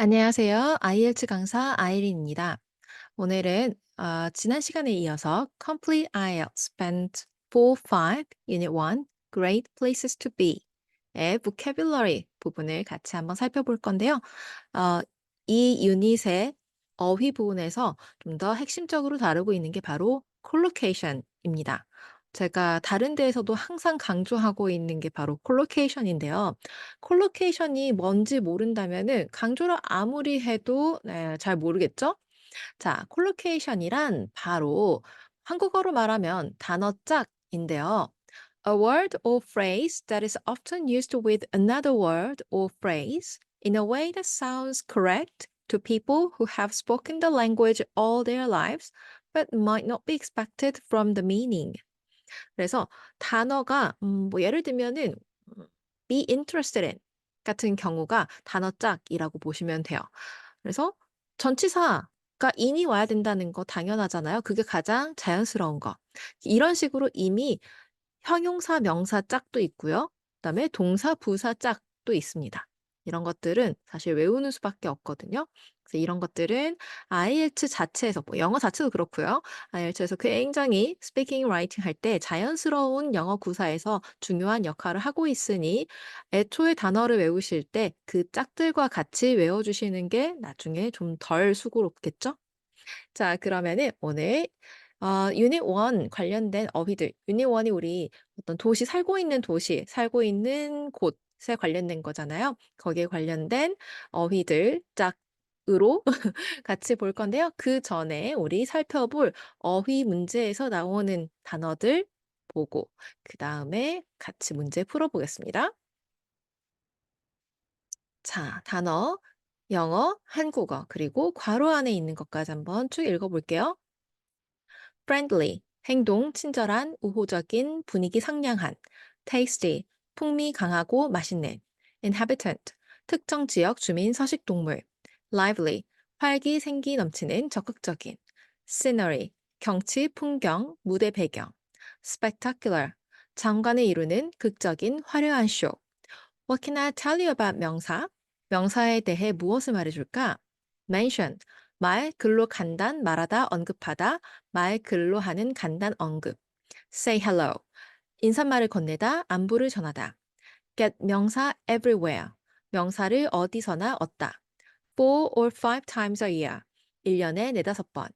안녕하세요. IELTS 강사 아이린입니다. 오늘은 지난 시간에 이어서 Complete IELTS Band 4-5 Unit 1 Great Places to Be의 vocabulary 부분을 같이 한번 살펴볼 건데요. 어, 이 유닛의 어휘 부분에서 좀 더 핵심적으로 다루고 있는 게 바로 collocation입니다. 제가 다른 데에서도 항상 강조하고 있는 게 바로 collocation인데요. 콜로케이션이 뭔지 모른다면은 강조를 아무리 해도 네, 잘 모르겠죠? 자, 콜로케이션이란 바로 한국어로 말하면 단어 짝인데요. A word or phrase that is often used with another word or phrase in a way that sounds correct to people who have spoken the language all their lives but might not be expected from the meaning. 그래서 단어가 뭐 예를 들면은 be interested in 같은 경우가 단어 짝이라고 보시면 돼요. 그래서 전치사가 in이 와야 된다는 거 당연하잖아요. 그게 가장 자연스러운 거. 이런 식으로 이미 형용사, 명사 짝도 있고요. 그다음에 동사, 부사 짝도 있습니다. 이런 것들은 사실 외우는 수밖에 없거든요. 그래서 이런 것들은 IELTS 자체에서 뭐 영어 자체도 그렇고요. IELTS에서 굉장히 스피킹, 라이팅 할 때 자연스러운 영어 구사에서 중요한 역할을 하고 있으니 애초에 단어를 외우실 때 그 짝들과 같이 외워주시는 게 나중에 좀 덜 수고롭겠죠? 자, 그러면은 오늘 유닛 1 관련된 어휘들. 유닛 1이 우리 어떤 도시 살고 있는 도시, 살고 있는 곳에 관련된 거잖아요. 거기에 관련된 어휘들 짝으로 같이 볼 건데요. 그전에 우리 살펴볼 어휘 문제에서 나오는 단어들 보고 그다음에 같이 문제 풀어 보겠습니다. 자, 단어 영어, 한국어, 그리고 괄호 안에 있는 것까지 한번 쭉 읽어 볼게요. friendly, 행동, 친절한, 우호적인, 분위기 상냥한, tasty, 풍미 강하고 맛있는, inhabitant, 특정 지역 주민 서식 동물, lively, 활기 생기 넘치는 적극적인, scenery, 경치, 풍경, 무대 배경, spectacular, 장관을 이루는 극적인 화려한 쇼. What can I tell you about 명사? 명사에 대해 무엇을 말해줄까? mention, 말, 글로 간단, 말하다, 언급하다, 말, 글로 하는 간단 언급. say hello, 인사말을 건네다, 안부를 전하다. get 명사 everywhere, 명사를 어디서나 얻다. 4 or 5 times a year, 1년에 4-5번.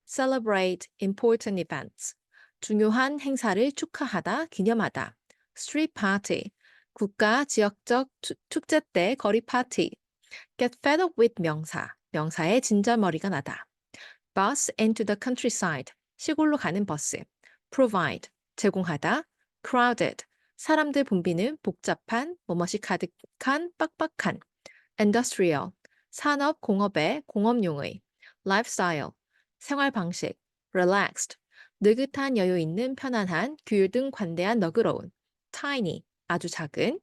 celebrate important events, 중요한 행사를 축하하다, 기념하다. street party, 국가, 지역적 축제 때 거리 파티. get fed up with 명사, 명사의 진절머리가 나다. bus into the countryside, 시골로 가는 버스. provide, 제공하다. crowded, 사람들 붐비는 복잡한, 뭐뭇이 가득한, 빡빡한. industrial, 산업, 공업의, 공업용의. lifestyle, 생활 방식. relaxed, 느긋한 여유 있는 편안한, 규율 관대한 너그러운. tiny, 아주 작은.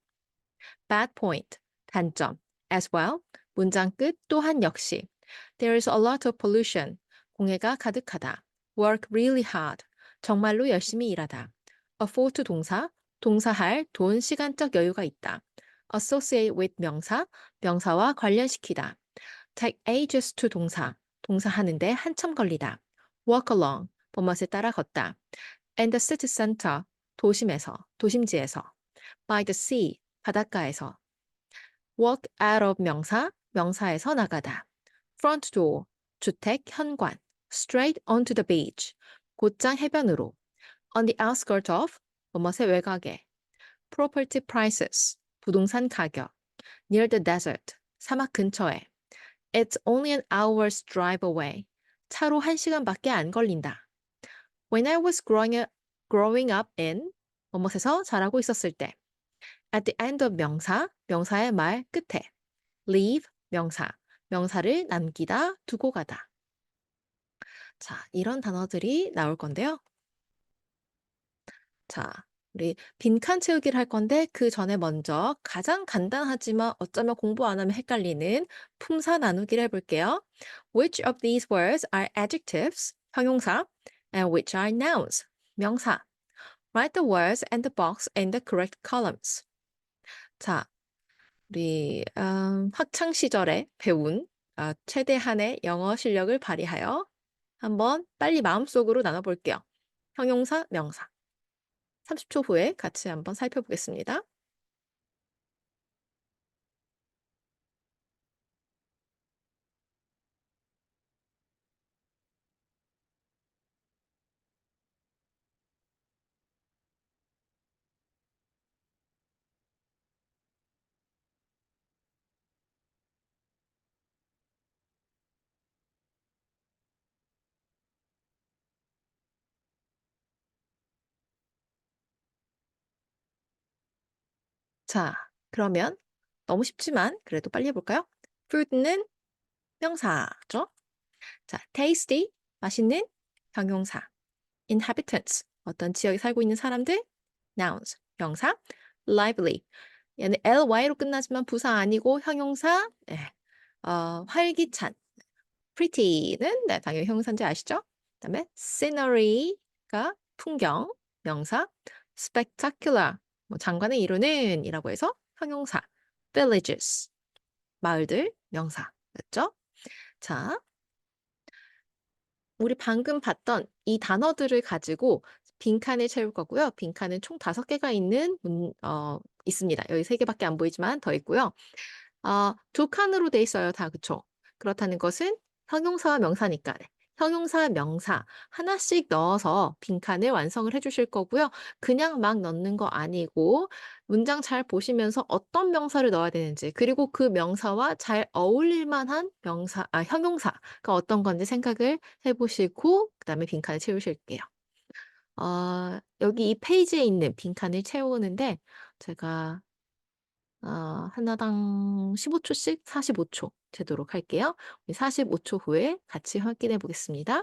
bad point, 단점. as well, 문장 끝 또한 역시. There is a lot of pollution, 공해가 가득하다. work really hard, 정말로 열심히 일하다. afford 동사, 동사할 돈, 시간적 여유가 있다. associate with 명사, 명사와 관련시키다. take ages to 동사, 동사하는데 한참 걸리다. walk along, 뭐뭇을 따라 걷다. and the city center, 도심에서, 도심지에서. by the sea, 바닷가에서. walk out of 명사, 명사에서 나가다. front door, 주택, 현관. straight onto the beach, 곧장 해변으로. on the outskirts of, 뭐뭇의 외곽에. property prices, 부동산 가격. near the desert, 사막 근처에. It's only an hour's drive away. 차로 1시간밖에 안 걸린다. When I was growing up in, 뭐뭇에서 자라고 있었을 때. At the end of 명사, 명사의 말 끝에. leave, 명사, 명사를 남기다, 두고 가다. 자, 이런 단어들이 나올 건데요. 자, 우리 빈칸 채우기를 할 건데 그 전에 먼저 가장 간단하지만 어쩌면 공부 안 하면 헷갈리는 품사 나누기를 해볼게요. Which of these words are adjectives, 형용사, and which are nouns, 명사? Write the words and the box in the correct columns. 자, 우리 학창 시절에 배운 최대한의 영어 실력을 발휘하여 한번 빨리 마음속으로 나눠 볼게요. 형용사, 명사. 30초 후에 같이 한번 살펴보겠습니다. 자, 그러면 너무 쉽지만 그래도 빨리 해볼까요? food는 명사죠. 자, tasty, 맛있는 형용사. inhabitants, 어떤 지역에 살고 있는 사람들. nouns, 명사. lively, 얘는 ly로 끝나지만 부사 아니고 형용사. 네. 활기찬. pretty는 네, 당연히 형용사인지 아시죠? 그다음에 scenery가 풍경, 명사. spectacular, 뭐 장관의 이루는 이라고 해서 형용사. villages, 마을들, 명사. 됐죠? 자, 우리 방금 봤던 이 단어들을 가지고 빈칸을 채울 거고요. 빈칸은 총 5개가 있습니다. 여기 3개밖에 안 보이지만 더 있고요. 2칸으로 돼 있어요. 다 그쵸? 그렇다는 것은 형용사와 명사니까 형용사, 명사 하나씩 넣어서 빈칸을 완성을 해주실 거고요. 그냥 막 넣는 거 아니고 문장 잘 보시면서 어떤 명사를 넣어야 되는지 그리고 그 명사와 잘 어울릴 만한 형용사가 어떤 건지 생각을 해보시고 그다음에 빈칸을 채우실게요. 여기 이 페이지에 있는 빈칸을 채우는데 제가 하나당 15초씩 45초 되도록 할게요. 45초 후에 같이 확인해 보겠습니다.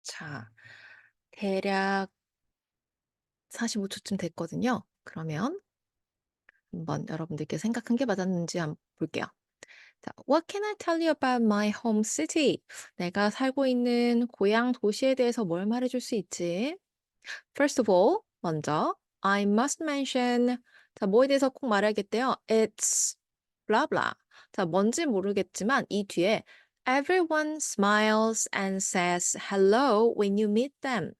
자, 대략 45초쯤 됐거든요. 그러면 한번 여러분들께 생각한 게 맞았는지 한번 볼게요. 자, What can I tell you about my home city? 내가 살고 있는 고향 도시에 대해서 뭘 말해줄 수 있지? First of all, 먼저 I must mention. 자, 뭐에 대해서 꼭 말해야겠대요. It's blah blah. 자, 뭔지 모르겠지만 이 뒤에 everyone smiles and says hello when you meet them.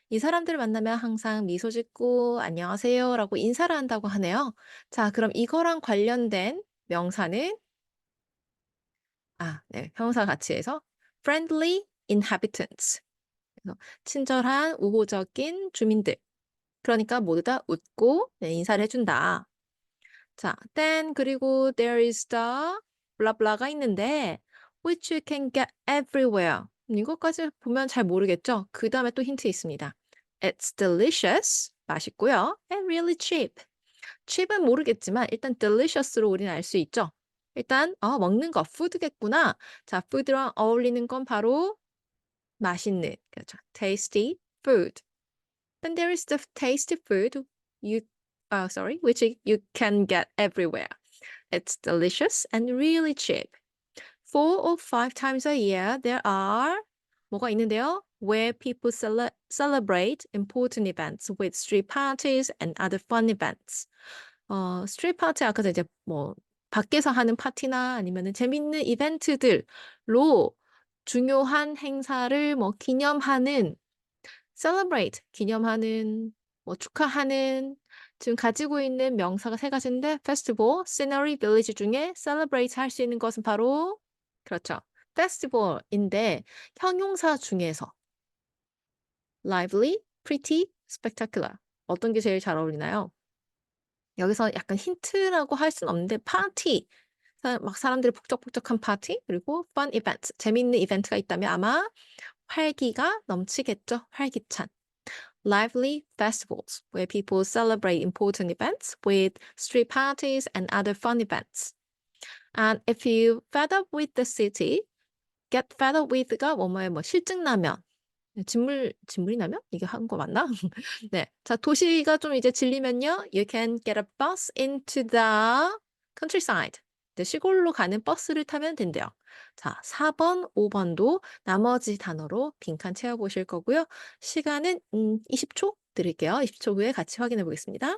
이 사람들을 만나면 항상 미소 짓고 안녕하세요라고 인사를 한다고 하네요. 자, 그럼 이거랑 관련된 명사는 네, 형용사 같이 해서 friendly inhabitants. 그래서 친절한 우호적인 주민들. 그러니까 모두 다 웃고 네, 인사를 해준다. 자, then 그리고 there is the 블라블라가 있는데 which you can get everywhere. 이것까지 보면 잘 모르겠죠? 그 다음에 또 힌트 있습니다. It's delicious, 맛있고요. And really cheap. cheap은 모르겠지만 일단 delicious로 우리는 알 수 있죠? 일단 먹는 거, food겠구나. 자, food랑 어울리는 건 바로 맛있는, 그렇죠? tasty food. Then there is the tasty food which you can get everywhere. It's delicious and really cheap. 4 or 5 times a year, there are 뭐가 있는데요? Where people celebrate important events with street parties and other fun events. 스트리트 파티 아까 이제 뭐 밖에서 하는 파티나 아니면은 재밌는 이벤트들로 중요한 행사를 뭐 기념하는 celebrate 기념하는 뭐 축하하는 지금 가지고 있는 명사가 세 가지인데 festival, scenery, village 중에 celebrate 할 수 있는 것은 바로 그렇죠. festival인데 형용사 중에서 lively, pretty, spectacular 어떤 게 제일 잘 어울리나요? 여기서 약간 힌트라고 할 수는 없는데 파티 막 사람들이 북적북적한 파티 그리고 fun event 재미있는 이벤트가 있다면 아마 활기가 넘치겠죠. 활기찬. lively festivals where people celebrate important events with street parties and other fun events. And if you fed up with the city, get fed up with가 뭐뭐에 뭐 실증나면 진물이 나면? 이게 한거 맞나? 네. 자, 도시가 좀 이제 질리면요. You can get a bus into the countryside. 네, 시골로 가는 버스를 타면 된대요. 자, 4번, 5번도 나머지 단어로 빈칸 채워보실 거고요. 시간은 20초 드릴게요. 20초 후에 같이 확인해 보겠습니다.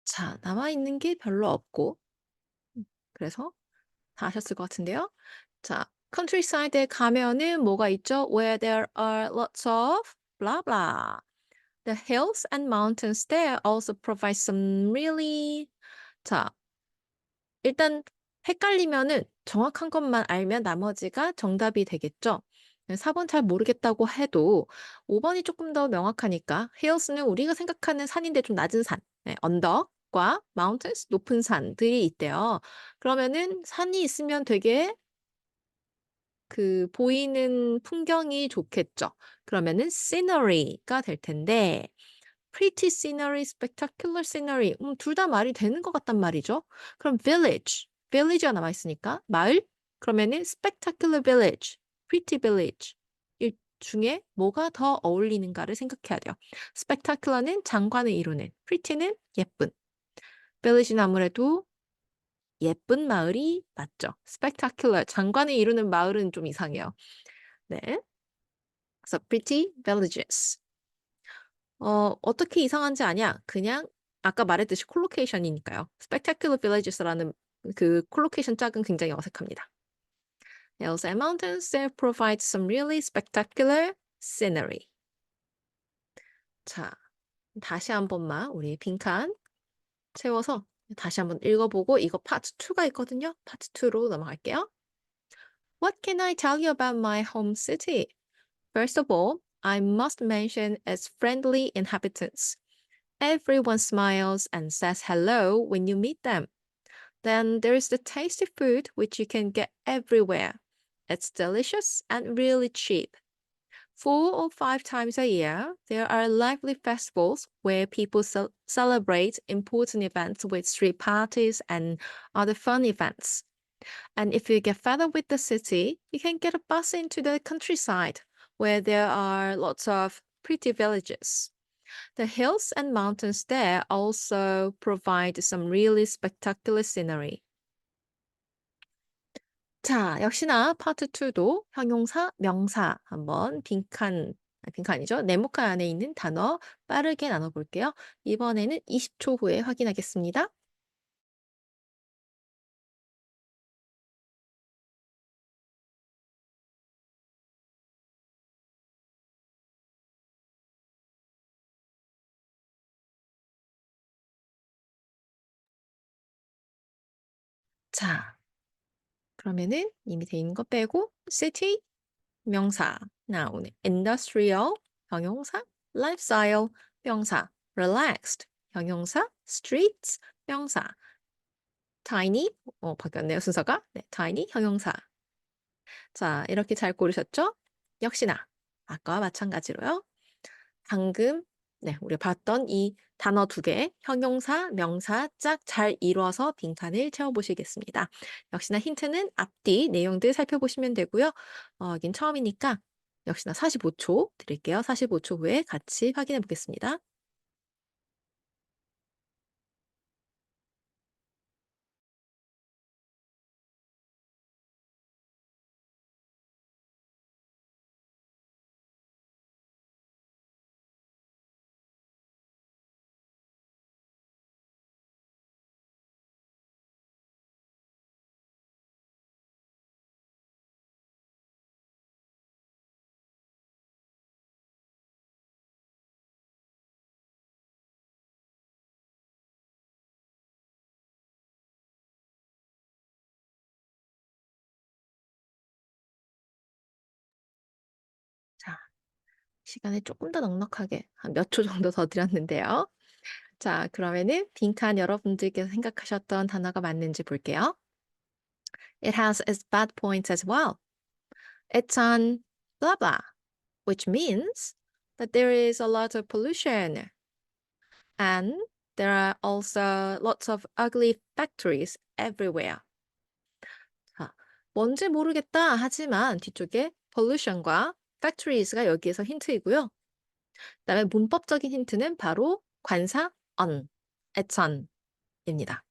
자, 남아있는 게 별로 없고 그래서 다 하셨을 것 같은데요. 자, countryside에 가면은 뭐가 있죠? Where there are lots of blah blah. The hills and mountains there also provide some really 자, 일단 헷갈리면은 정확한 것만 알면 나머지가 정답이 되겠죠. 4번 잘 모르겠다고 해도 5번이 조금 더 명확하니까 hills는 우리가 생각하는 산인데 좀 낮은 산, 네, 언덕과 mountains 높은 산들이 있대요. 그러면은 산이 있으면 되게 그 보이는 풍경이 좋겠죠. 그러면은 scenery가 될 텐데 pretty scenery, spectacular scenery 둘 다 말이 되는 것 같단 말이죠. 그럼 village가 남아 있으니까 마을 그러면은 spectacular village, pretty village 이 중에 뭐가 더 어울리는가를 생각해야 돼요. spectacular는 장관을 이루는, pretty는 예쁜, village는 아무래도 예쁜 마을이 맞죠. spectacular 장관을 이루는 마을은 좀 이상해요. 네. 그래서 pretty villages. 어떻게 이상한지 아냐? 그냥 아까 말했듯이 콜로케이션이니까요. spectacular villages라는 그 콜로케이션 짝은 굉장히 어색합니다. Hills and mountains there provide some really spectacular scenery. 자, 다시 한 번만 우리 빈칸 채워서 다시 한번 읽어보고 이거 파트 2가 있거든요. 파트 2로 넘어갈게요. What can I tell you about my home city? First of all, I must mention its friendly inhabitants. Everyone smiles and says hello when you meet them. Then there's the tasty food which you can get everywhere. It's delicious and really cheap. 4 or 5 times a year, there are lively festivals where people celebrate important events with street parties and other fun events. And if you get fed up with the city, you can get a bus into the countryside where there are lots of pretty villages. The hills and mountains there also provide some really spectacular scenery. 자, 역시나 파트 2도 형용사, 명사 한번 빈칸이죠. 네모칸 안에 있는 단어 빠르게 나눠볼게요. 이번에는 20초 후에 확인하겠습니다. 자, 그러면은 이미 돼 있는 거 빼고 city, 명사 나오네. industrial, 형용사, lifestyle, 명사, relaxed, 형용사, streets, 명사, tiny, 바뀌었네요, 순서가. 네, tiny, 형용사. 자, 이렇게 잘 고르셨죠? 역시나 아까와 마찬가지로요. 방금 네, 우리가 봤던 이 단어 2개, 형용사, 명사 짝 잘 이뤄서 빈칸을 채워보시겠습니다. 역시나 힌트는 앞뒤 내용들 살펴보시면 되고요. 여긴 처음이니까 역시나 45초 드릴게요. 45초 후에 같이 확인해 보겠습니다. 시간을 조금 더 넉넉하게 한 몇 초 정도 더 드렸는데요. 자, 그러면은 빈칸 여러분들께서 생각하셨던 단어가 맞는지 볼게요. It has its bad points as well. It's on blah blah, which means that there is a lot of pollution and there are also lots of ugly factories everywhere. 자, 뭔지 모르겠다 하지만 뒤쪽에 pollution과 factories가 여기에서 힌트이고요. 그다음에 문법적인 힌트는 바로 관사 on, it's on입니다.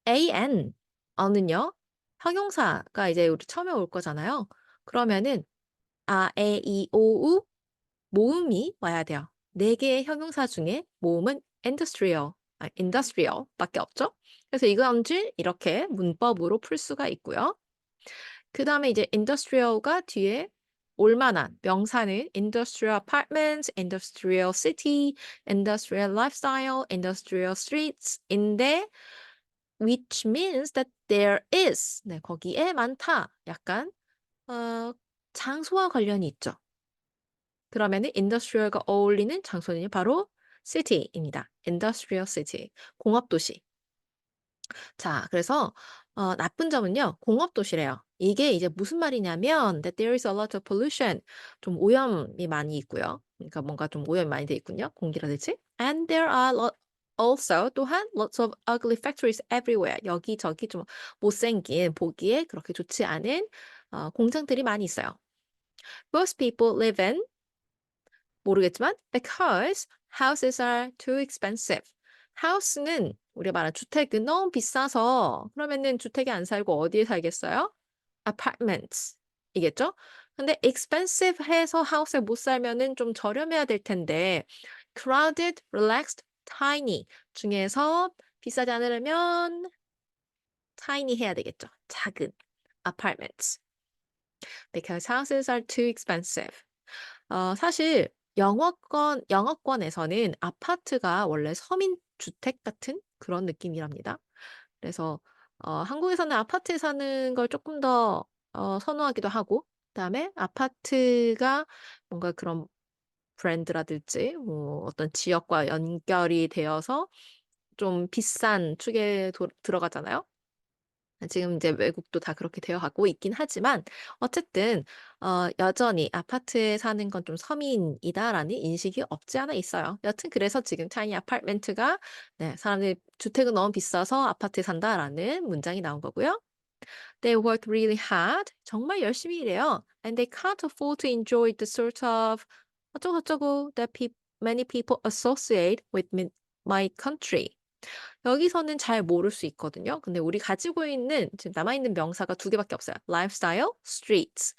an, on은요, 형용사가 이제 우리 처음에 올 거잖아요. 그러면은 아, 에, 이, 오, 우 모음이 와야 돼요. 네 개의 형용사 중에 모음은 industrial밖에 없죠. 그래서 이건지 이렇게 문법으로 풀 수가 있고요. 그 다음에 이제 industrial가 뒤에 올 만한 명사는 industrial apartments, industrial city, industrial lifestyle, industrial streets인데 which means that there is 네, 거기에 많다. 약간 장소와 관련이 있죠. 그러면은 industrial과 어울리는 장소는 바로 city입니다. industrial city, 공업도시. 자, 그래서 나쁜 점은요, 공업도시래요. 이게 이제 무슨 말이냐면 that there is a lot of pollution, 좀 오염이 많이 있고요. 그러니까 뭔가 좀 오염이 많이 돼 있군요. 공기라든지. And there are also 또한 lots of ugly factories everywhere. 여기저기 좀 못생긴 보기에 그렇게 좋지 않은 공장들이 많이 있어요. Most people live in 모르겠지만 because houses are too expensive. house는 우리가 말한 주택은 너무 비싸서 그러면은 주택에 안 살고 어디에 살겠어요? apartments 이겠죠? 근데 expensive 해서 house에 못 살면은 좀 저렴해야 될 텐데 crowded, relaxed, tiny 중에서 비싸지 않으려면 tiny 해야 되겠죠. 작은 apartments because houses are too expensive. 사실 영어권에서는 아파트가 원래 서민 주택 같은 그런 느낌이랍니다. 그래서 한국에서는 아파트에 사는 걸 조금 더 선호하기도 하고, 그다음에 아파트가 뭔가 그런 브랜드라든지 뭐 어떤 지역과 연결이 되어서 좀 비싼 축에 들어가잖아요. 지금 이제 외국도 다 그렇게 되어 가고 있긴 하지만 어쨌든 여전히 '아파트에 사는 건 좀 서민이다.'라는 인식이 없지 않아 있어요. 여튼 그래서 지금 타이니 아파트먼트가 네, 사람들이 "주택은 너무 비싸서 아파트에 산다."라는 문장이 나온 거고요. They work really hard. 정말 열심히 일해요. And they can't afford to enjoy the sort of 어쩌고저쩌고 that many people associate with my country. 여기서는 잘 모를 수 있거든요. 근데 우리 가지고 있는 지금 남아있는 명사가 두 개밖에 없어요. lifestyle, streets.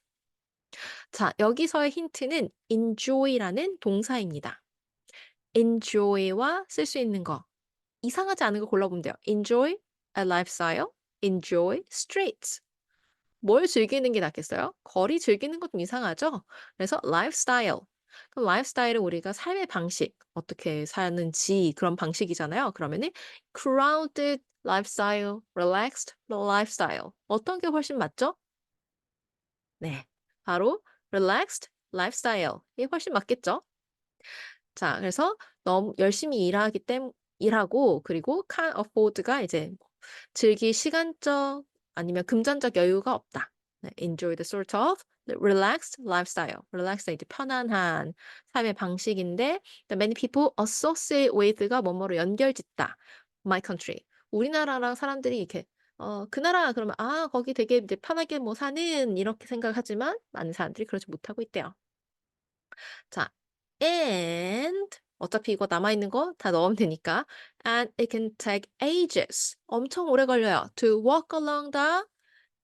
자, 여기서의 힌트는 enjoy라는 동사입니다. enjoy와 쓸 수 있는 거. 이상하지 않은 거 골라보면 돼요. enjoy a lifestyle, enjoy streets. 뭘 즐기는 게 낫겠어요? 거리 즐기는 것 좀 이상하죠? 그래서 lifestyle. 그럼 lifestyle은 우리가 삶의 방식, 어떻게 사는지 그런 방식이잖아요. 그러면은 crowded lifestyle, relaxed lifestyle. 어떤 게 훨씬 맞죠? 네. 바로 relaxed lifestyle이 훨씬 맞겠죠? 자, 그래서 너무 열심히 일하고 그리고 can't afford가 이제 즐길 시간적 아니면 금전적 여유가 없다. 네, enjoy the sort of relaxed lifestyle. relaxed 이제 편안한 삶의 방식인데 the many people associate with가 뭐뭐로 연결짓다. my country. 우리나라랑 사람들이 이렇게 그 나라 그러면 아 거기 되게 이제 편하게 뭐 사는 이렇게 생각하지만 많은 사람들이 그러지 못하고 있대요. 자, and 어차피 이거 남아있는 거 다 넣으면 되니까 and it can take ages. 엄청 오래 걸려요. To walk along the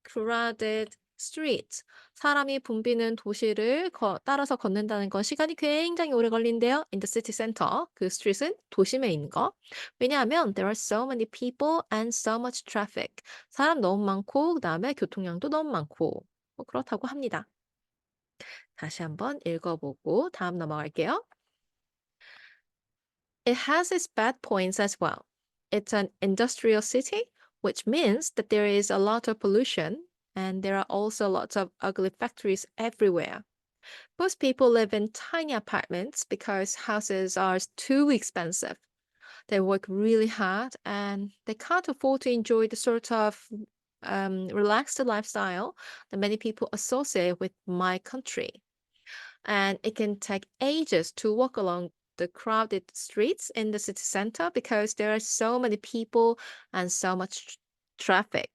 crowded streets. 사람이 붐비는 도시를 따라서 걷는다는 건 시간이 굉장히 오래 걸린대요. In the city center. 그 street은 도심에 있는 거. 왜냐하면 there are so many people and so much traffic. 사람 너무 많고 그다음에 교통량도 너무 많고 뭐 그렇다고 합니다. 다시 한번 읽어보고 다음 넘어갈게요. It has its bad points as well. It's an industrial city, which means that there is a lot of pollution and there are also lots of ugly factories everywhere. Most people live in tiny apartments because houses are too expensive. They work really hard and they can't afford to enjoy the sort of relaxed lifestyle that many people associate with my country. And it can take ages to walk along the crowded streets in the city center because there are so many people and so much traffic.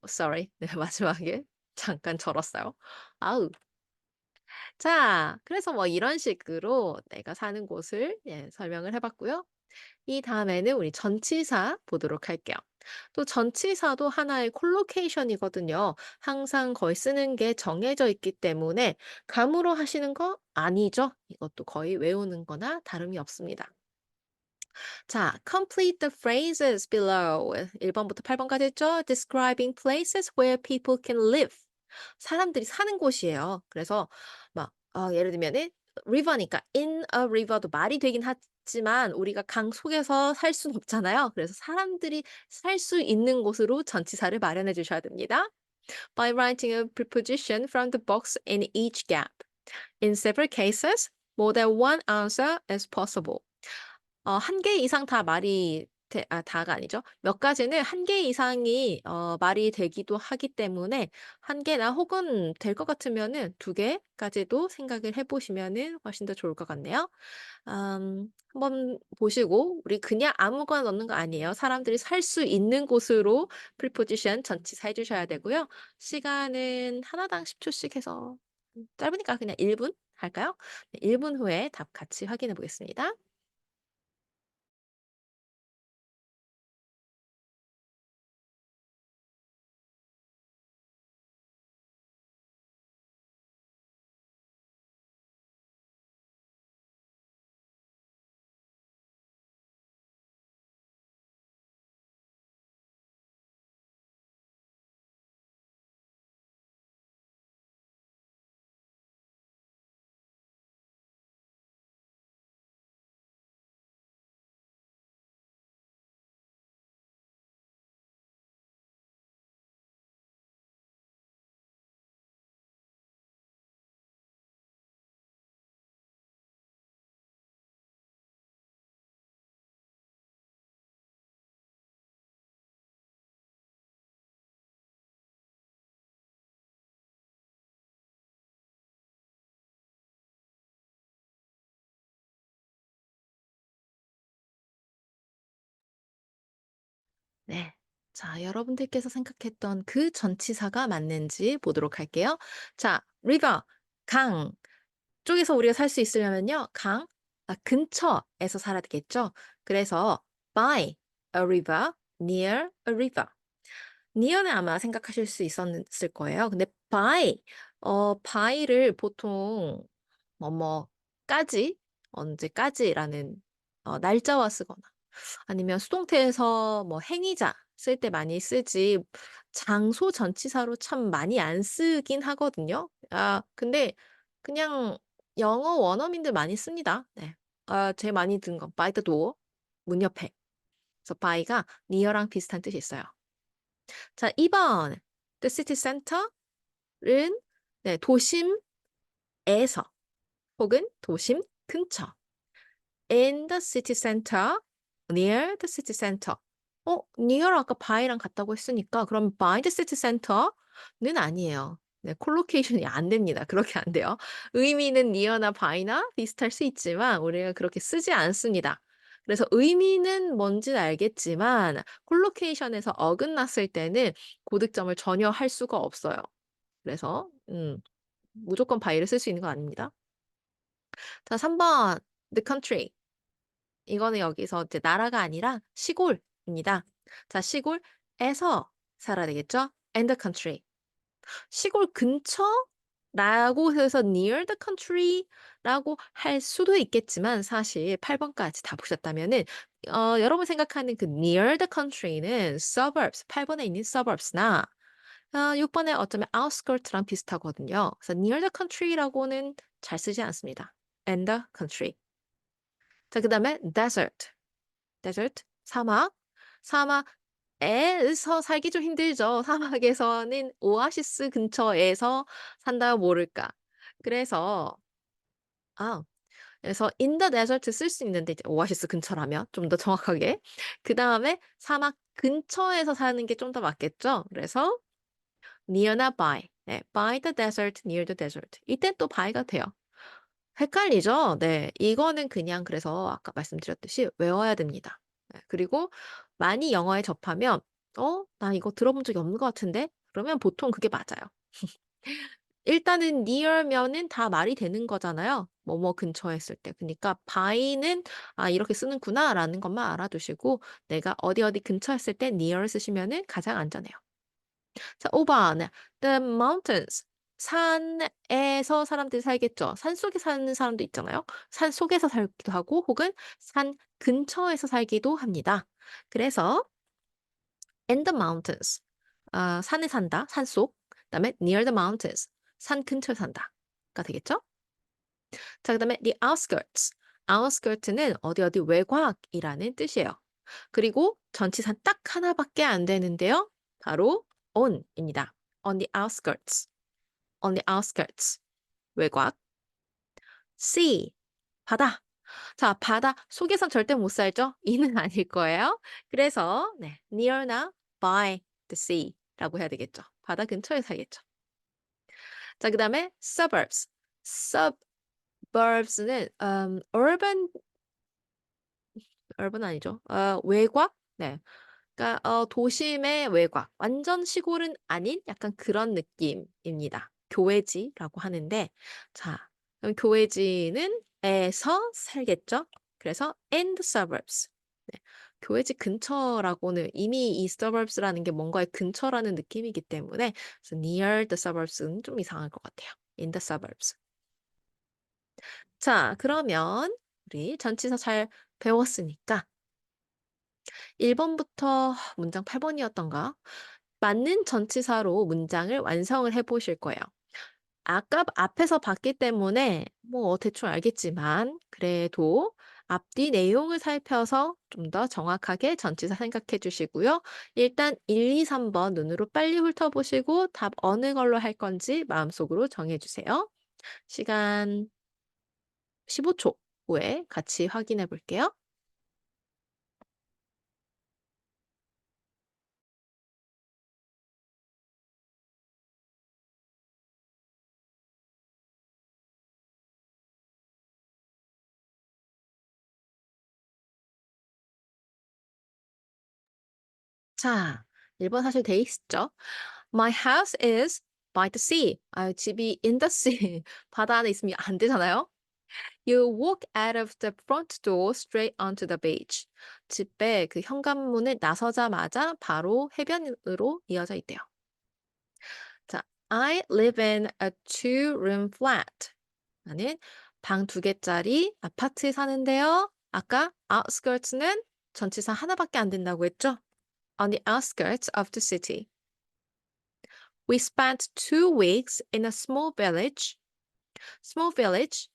Sorry. 네, 마지막에 잠깐 절었어요. 아우. 자, 그래서 뭐 이런 식으로 내가 사는 곳을 설명을 해봤고요. 이 다음에는 우리 전치사 보도록 할게요. 또 전치사도 하나의 콜로케이션이거든요. 항상 거의 쓰는 게 정해져 있기 때문에 감으로 하시는 거 아니죠? 이것도 거의 외우는 거나 다름이 없습니다. 자, complete the phrases below. 1번부터 8번까지 했죠? Describing places where people can live. 사람들이 사는 곳이에요. 그래서 막 예를 들면은 river니까 in a river도 말이 되긴 하지만 우리가 강 속에서 살 수는 없잖아요. 그래서 사람들이 살 수 있는 곳으로 전치사를 마련해 주셔야 됩니다. By writing a preposition from the box in each gap. In several cases, more than one answer is possible. 한 개 이상 다 말이 다가 아니죠. 몇 가지는 한 개 이상이 말이 되기도 하기 때문에 한 개나 혹은 될 것 같으면은 두 개까지도 생각을 해 보시면은 훨씬 더 좋을 것 같네요. 한번 보시고 우리 그냥 아무거나 넣는 거 아니에요. 사람들이 살 수 있는 곳으로 preposition 전치사 해 주셔야 되고요. 시간은 하나당 10 초씩 해서 짧으니까 그냥 1분 할까요? 네, 1분 후에 답 같이 확인해 보겠습니다. 네. 자, 여러분들께서 생각했던 그 전치사가 맞는지 보도록 할게요. 자, river, 강 쪽에서 우리가 살 수 있으려면요. 근처에서 살아야 되겠죠. 그래서 by a river, near a river. near는 아마 생각하실 수 있었을 거예요. 근데 by를 보통 뭐뭐까지, 언제까지라는 날짜와 쓰거나 아니면 수동태에서 뭐 행위자 쓸 때 많이 쓰지 장소 전치사로 참 많이 안 쓰긴 하거든요. 근데 그냥 영어 원어민들 많이 씁니다. 네. 제일 많이 든 건 by the door, 문 옆에. 그래서 by가 near랑 비슷한 뜻이 있어요. 자, 2번 the city center은 네, 도심에서 혹은 도심 근처. In the city center, near the city center. near 아까 by랑 같다고 했으니까 그럼 by the city center는 아니에요. 네, 콜로케이션이 안 됩니다. 그렇게 안 돼요. 의미는 near나 by나 비슷할 수 있지만 우리가 그렇게 쓰지 않습니다. 그래서 의미는 뭔지는 알겠지만 콜로케이션에서 어긋났을 때는 고득점을 전혀 할 수가 없어요. 그래서 무조건 by를 쓸 수 있는 건 아닙니다. 자, 3번 the country. 이거는 여기서 이제 나라가 아니라 시골입니다. 자, 시골에서 살아야 되겠죠? And the country. 시골 근처라고 해서 near the country라고 할 수도 있겠지만 사실 8번까지 다 보셨다면은 여러분 생각하는 그 near the country는 suburbs, 8번에 있는 suburbs나 6번에 어쩌면 outskirt랑 비슷하거든요. 그래서 near the country라고는 잘 쓰지 않습니다. And the country. 자, 그다음에 desert, 사막. 사막에서 살기 좀 힘들죠. 사막에서는 오아시스 근처에서 산다면 모를까. 그래서 아 그래서 in the desert 쓸 수 있는데 이제 오아시스 근처라면 좀 더 정확하게. 그다음에 사막 근처에서 사는 게 좀 더 맞겠죠? 그래서 near나 by. 네. by the desert, near the desert. 이땐 또 by가 돼요. 헷갈리죠? 네. 이거는 그냥 그래서 아까 말씀드렸듯이 외워야 됩니다. 네. 그리고 많이 영어에 접하면 '어 나 이거 들어본 적이 없는 것 같은데?' 그러면 보통 그게 맞아요. 일단은 near면은 다 말이 되는 거잖아요. 뭐뭐 근처에 있을 때. 그니까 by는 '아 이렇게 쓰는구나.'라는 것만 알아두시고 내가 어디 어디 근처에 있을 때 near 쓰시면은 가장 안전해요. 자 5 번. The mountains. 산에서 사람들이 살겠죠. 산속에 사는 사람도 있잖아요. 산 속에서 살기도 하고 혹은 산 근처에서 살기도 합니다. 그래서 in the mountains. 산에 산다. 산속. 그다음에 near the mountains. 산 근처에 산다가 되겠죠? 자 그다음에 the outskirts. outskirts는 어디 어디 외곽이라는 뜻이에요. 그리고 전치사 딱 하나밖에 안 되는데요. 바로 on입니다. on the outskirts. on the outskirts. 외곽. sea. 바다. 자, 바다 속에선 절대 못 살죠? 이는 아닐 거예요. 그래서 네, near나 by the sea라고 해야 되겠죠. 바다 근처에 살겠죠. 자, 그다음에 suburbs. suburbs는 urban 아니죠. 외곽? 네. 그러니까 도심의 외곽. 완전 시골은 아닌 약간 그런 느낌입니다. 교외지라고 하는데 자, 그럼 교외지는 에서 살겠죠? 그래서 in the suburbs. 네. 교외지 근처라고는 이미 이 suburbs라는 게 뭔가의 근처라는 느낌이기 때문에 그래서 near the suburbs는 좀 이상할 것 같아요. in the suburbs. 자, 그러면 우리 전치사 잘 배웠으니까 1 번부터 문장 8 번이었던가? 맞는 전치사로 문장을 완성을 해 보실 거예요. 아까 앞에서 봤기 때문에 뭐 대충 알겠지만 그래도 앞뒤 내용을 살펴서 좀 더 정확하게 전치사 생각해 주시고요. 일단 1, 2, 3번 눈으로 빨리 훑어보시고 답 어느 걸로 할 건지 마음속으로 정해 주세요. 시간 15초 후에 같이 확인해 볼게요. 자, 1번 사실 돼 있죠. My house is by the sea. 아, 집이 in the sea. 바다 안에 있으면 안 되잖아요. You walk out of the front door straight onto the beach. 집에 그 현관문을 나서자마자 바로 해변으로 이어져 있대요. 자, I live in a two-room flat. 나는 방 2개짜리 아파트에 사는데요. 아까 outskirts는 전치사 하나밖에 안 된다고 했죠? On the outskirts of the city. We spent 2 weeks in a small village. small village.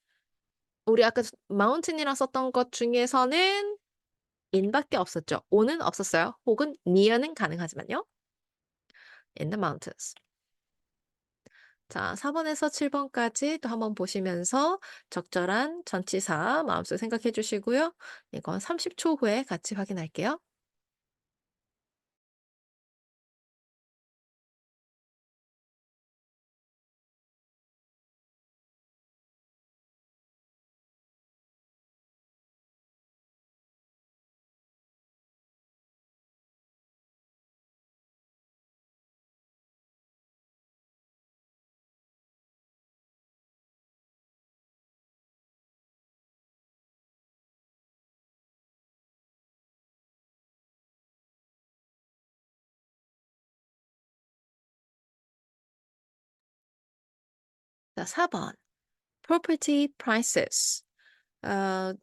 우리 아까 mountain이라 썼던 것 중에서는 in밖에 없었죠. on은 없었어요. 혹은 near는 가능하지만요. in the mountains. 자, 4 번에서 7 번까지 또 한번 보시면서 적절한 전치사 마음속에 생각해 주시고요. 이건 30초 후에 같이 확인할게요. 자, 4 번. property prices. 어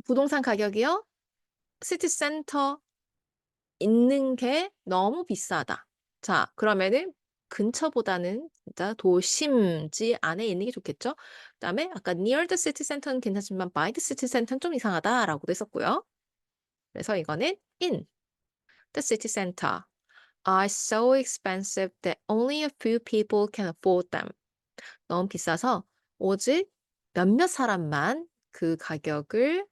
부동산 가격이요. 시티 센터 있는 게 너무 비싸다. 자, 그러면은 근처보다는 진짜 도심지 안에 있는 게 좋겠죠? 그다음에 아까 near the city center는 괜찮지만 by the city center는 좀 이상하다라고도 했었고요. 그래서 이거는 in the city center are so expensive that only a few people can afford them. 너무 비싸서 오직 몇몇 사람만 그 가격을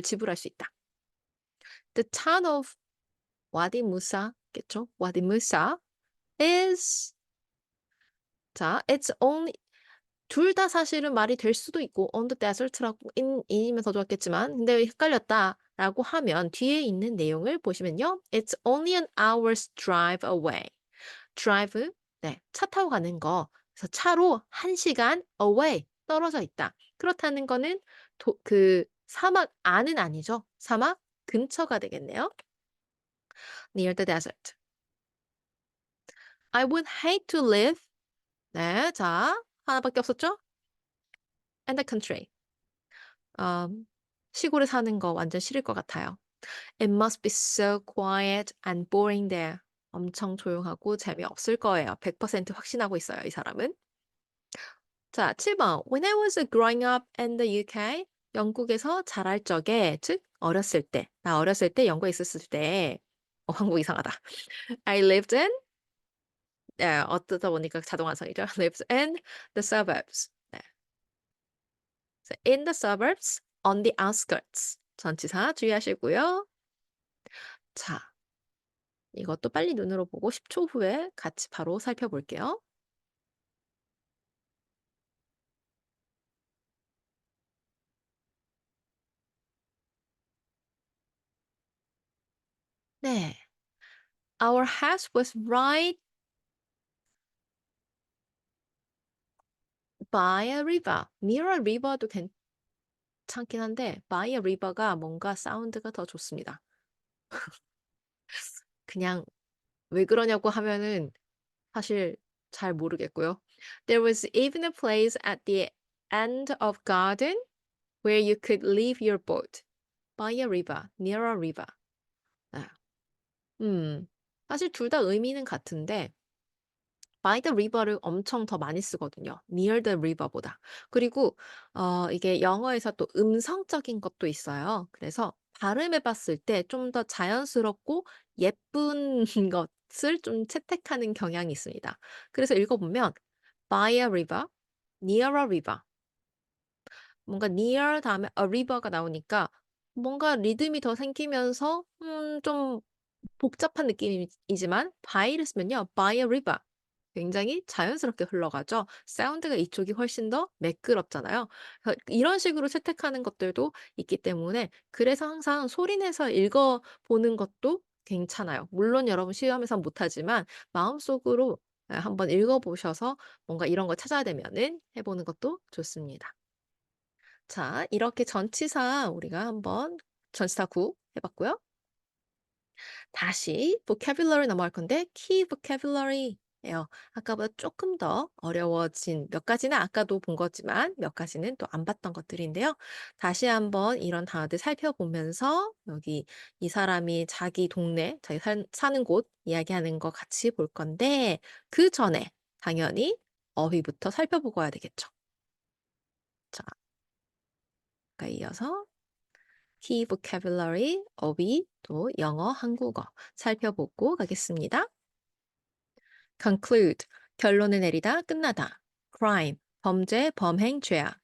지불할 수 있다. The town of 와디 무사겠죠? 와디 무사 is 자, it's only 둘 다 사실은 말이 될 수도 있고 on the desert라고 인이면 더 좋았겠지만 근데 헷갈렸다라고 하면 뒤에 있는 내용을 보시면요. It's only an hour's drive away. drive 네, 차 타고 가는 거. 그래서 차로 1시간 away 떨어져 있다. 그렇다는 거는 그 사막 안은 아니죠. 사막 근처가 되겠네요. Near the desert. I would hate to live 네, 자, 하나밖에 없었죠? In the country. 시골에 사는 거 완전 싫을 것 같아요. It must be so quiet and boring there. 엄청 조용하고 재미없을 거예요. 100% 확신하고 있어요, 이 사람은. 자, 7번. When I was growing up in the UK, 영국에서 자랄 적에, 즉 어렸을 때, 나 어렸을 때 영국에 있었을 때, 한국 이상하다. I lived in, 네, 어쩌다 보니까 자동완성이죠. Lived in the suburbs. 네. So in the suburbs, on the outskirts. 전치사 주의하시고요. 자, 이것도 빨리 눈으로 보고 10초 후에 같이 바로 살펴볼게요. 네. Our house was right by a river. near a river도 괜찮긴 한데 by a river가 뭔가 사운드가 더 좋습니다. 그냥 왜 그러냐고 하면은 사실 잘 모르겠고요. There was even a place at the end of garden where you could leave your boat. by a river, near a river. 네. 사실 둘 다 의미는 같은데 by the river를 엄청 더 많이 쓰거든요. near the river보다. 그리고 이게 영어에서 또 음성적인 것도 있어요. 그래서 발음해 봤을 때 좀 더 자연스럽고 예쁜 것을 좀 채택하는 경향이 있습니다. 그래서 읽어보면 by a river, near a river. 뭔가 near 다음에 a river가 나오니까 뭔가 리듬이 더 생기면서 좀 복잡한 느낌이지만 by를 쓰면요. by a river. 굉장히 자연스럽게 흘러가죠. 사운드가 이쪽이 훨씬 더 매끄럽잖아요. 그래서 이런 식으로 채택하는 것들도 있기 때문에 그래서 항상 소리 내서 읽어 보는 것도 괜찮아요. 물론 여러분 시험에선 못하지만 마음속으로 한번 읽어 보셔서 뭔가 이런 거 찾아야 되면은 해 보는 것도 좋습니다. 자, 이렇게 전치사 우리가 한번 전치사 구 해 봤고요. 다시 vocabulary 넘어갈 건데 key vocabulary예요. 아까보다 조금 더 어려워진 몇 가지는 아까도 본 거지만 몇 가지는 또 안 봤던 것들인데요. 다시 한번 이런 단어들 살펴보면서 여기 이 사람이 자기 동네, 자기 사는 곳 이야기하는 거 같이 볼 건데 그 전에 당연히 어휘부터 살펴보고 와야 되겠죠. 자, 이어서 key vocabulary, 어휘, 또 영어, 한국어 살펴보고 가겠습니다. conclude, 결론을 내리다, 끝나다. crime, 범죄, 범행, 죄악.